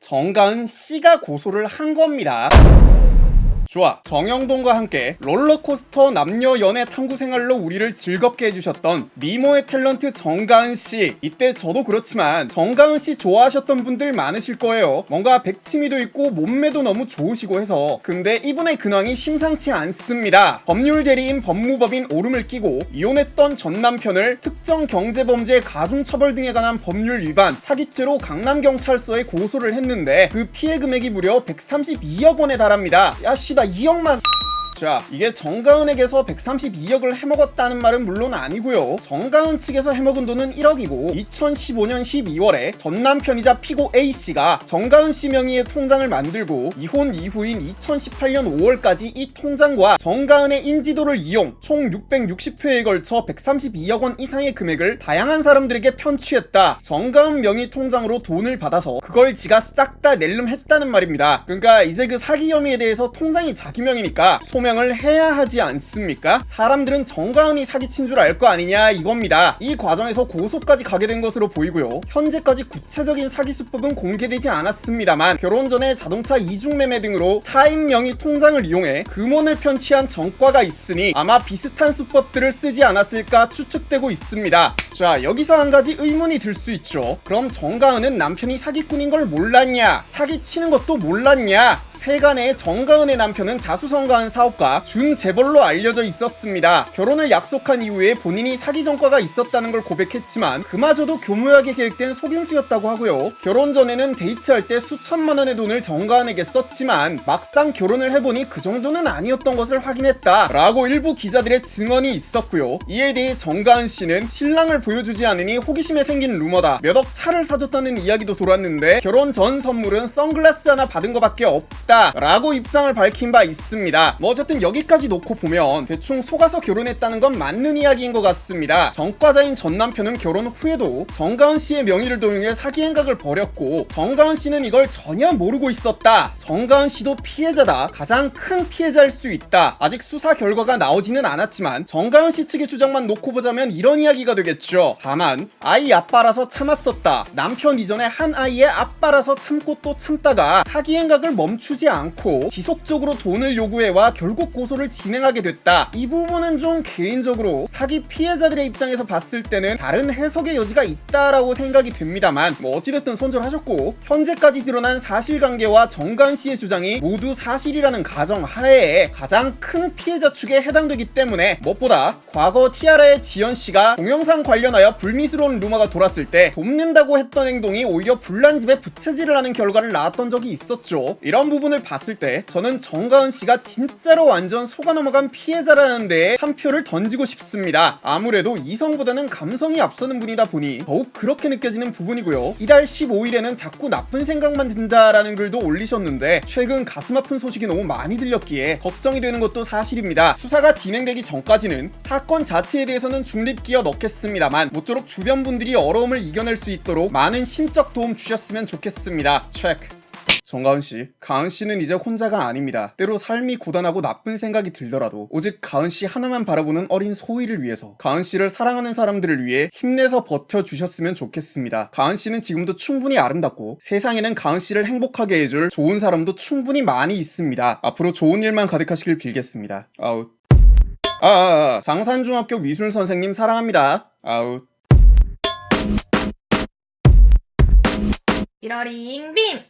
정가은 씨가 고소를 한 겁니다. 좋아, 정영돈과 함께 롤러코스터 남녀 연애 탐구 생활로 우리를 즐겁게 해주셨던 미모의 탤런트 정가은씨. 이때 저도 그렇지만 정가은씨 좋아하셨던 분들 많으실 거예요. 뭔가 백치미도 있고 몸매도 너무 좋으시고 해서. 근데 이분의 근황이 심상치 않습니다. 법률 대리인 법무법인 오름을 끼고 이혼했던 전 남편을 특정 경제범죄 가중처벌 등에 관한 법률 위반 사기죄로 강남경찰서에 고소를 했는데 그 피해 금액이 무려 132억 원에 달합니다. 야씨, 나 2억만. 자, 이게 정가은에게서 132억을 해먹었다는 말은 물론 아니고요. 정가은 측에서 해먹은 돈은 1억이고 2015년 12월에 전 남편이자 피고 A씨가 정가은씨 명의의 통장을 만들고 이혼 이후인 2018년 5월까지 이 통장과 정가은의 인지도를 이용 총 660회에 걸쳐 132억 원 이상의 금액을 다양한 사람들에게 편취했다. 정가은 명의 통장으로 돈을 받아서 그걸 지가 싹 다 낼름했다는 말입니다. 그러니까 이제 그 사기 혐의에 대해서 통장이 자기 명이니까 소명을 해야 하지 않습니까? 사람들은 정가은이 사기친 줄 알 거 아니냐 이겁니다. 이 과정에서 고소까지 가게 된 것으로 보이고요. 현재까지 구체적인 사기 수법은 공개되지 않았습니다만 결혼 전에 자동차 이중매매 등으로 타인 명의 통장을 이용해 금원을 편취한 전과가 있으니 아마 비슷한 수법들을 쓰지 않았을까 추측되고 있습니다. 자, 여기서 한 가지 의문이 들 수 있죠. 그럼 정가은은 남편이 사기꾼인 걸 몰랐냐? 사기치는 것도 몰랐냐? 세간의 정가은의 남편은 자수성가한 사업가 준재벌로 알려져 있었습니다. 결혼을 약속한 이후에 본인이 사기 전과가 있었다는 걸 고백했지만 그마저도 교묘하게 계획된 속임수였다고 하고요. 결혼 전에는 데이트할 때 수천만 원의 돈을 정가은에게 썼지만 막상 결혼을 해보니 그 정도는 아니었던 것을 확인했다 라고 일부 기자들의 증언이 있었고요. 이에 대해 정가은 씨는 신랑을 보여주지 않으니 호기심에 생긴 루머다, 몇 억 차를 사줬다는 이야기도 돌았는데 결혼 전 선물은 선글라스 하나 받은 것밖에 없다 라고 입장을 밝힌 바 있습니다. 뭐 어쨌든 여기까지 놓고 보면 대충 속아서 결혼했다는 건 맞는 이야기인 것 같습니다. 전과자인 전 남편은 결혼 후에도 정가은 씨의 명의를 도용해 사기 행각을 벌였고 정가은 씨는 이걸 전혀 모르고 있었다. 정가은 씨도 피해자다, 가장 큰 피해자일 수 있다. 아직 수사 결과가 나오지는 않았지만 정가은 씨 측의 주장만 놓고 보자면 이런 이야기가 되겠죠. 다만 아이 아빠라서 참았었다, 남편 이전에 한 아이의 아빠라서 참고 또 참다가 사기 행각을 멈추지 않고 지속적으로 돈을 요구해와 결국 고소를 진행하게 됐다. 이 부분은 좀 개인적으로 사기 피해자들의 입장에서 봤을 때는 다른 해석의 여지가 있다라고 생각이 됩니다만 뭐 어찌됐든 손절하셨고 현재까지 드러난 사실관계와 정가은 씨의 주장이 모두 사실이라는 가정하에 가장 큰 피해자 축에 해당되기 때문에 무엇보다 과거 티아라의 지연씨가 동영상 관련하여 불미스러운 루머가 돌았을 때 돕는다고 했던 행동이 오히려 불난집에 부채질을 하는 결과를 낳았던 적이 있었죠. 이런 부분을 봤을 때 저는 정가은 씨가 진짜로 완전 속아 넘어간 피해자라는 데에 한 표를 던지고 싶습니다. 아무래도 이성보다는 감성이 앞서는 분이다 보니 더욱 그렇게 느껴지는 부분이고요. 이달 15일에는 자꾸 나쁜 생각만 든다라는 글도 올리셨는데 최근 가슴 아픈 소식이 너무 많이 들렸기에 걱정이 되는 것도 사실입니다. 수사가 진행되기 전까지는 사건 자체에 대해서는 중립 끼어 넣겠습니다만 모쪼록 주변 분들이 어려움을 이겨낼 수 있도록 많은 심적 도움 주셨으면 좋겠습니다. 체크. 정가은씨, 가은씨는 이제 혼자가 아닙니다. 때로 삶이 고단하고 나쁜 생각이 들더라도 오직 가은씨 하나만 바라보는 어린 소희를 위해서, 가은씨를 사랑하는 사람들을 위해 힘내서 버텨주셨으면 좋겠습니다. 가은씨는 지금도 충분히 아름답고 세상에는 가은씨를 행복하게 해줄 좋은 사람도 충분히 많이 있습니다. 앞으로 좋은 일만 가득하시길 빌겠습니다. 아웃. 장산중학교 미술선생님 사랑합니다. 아웃. 이러링 빔!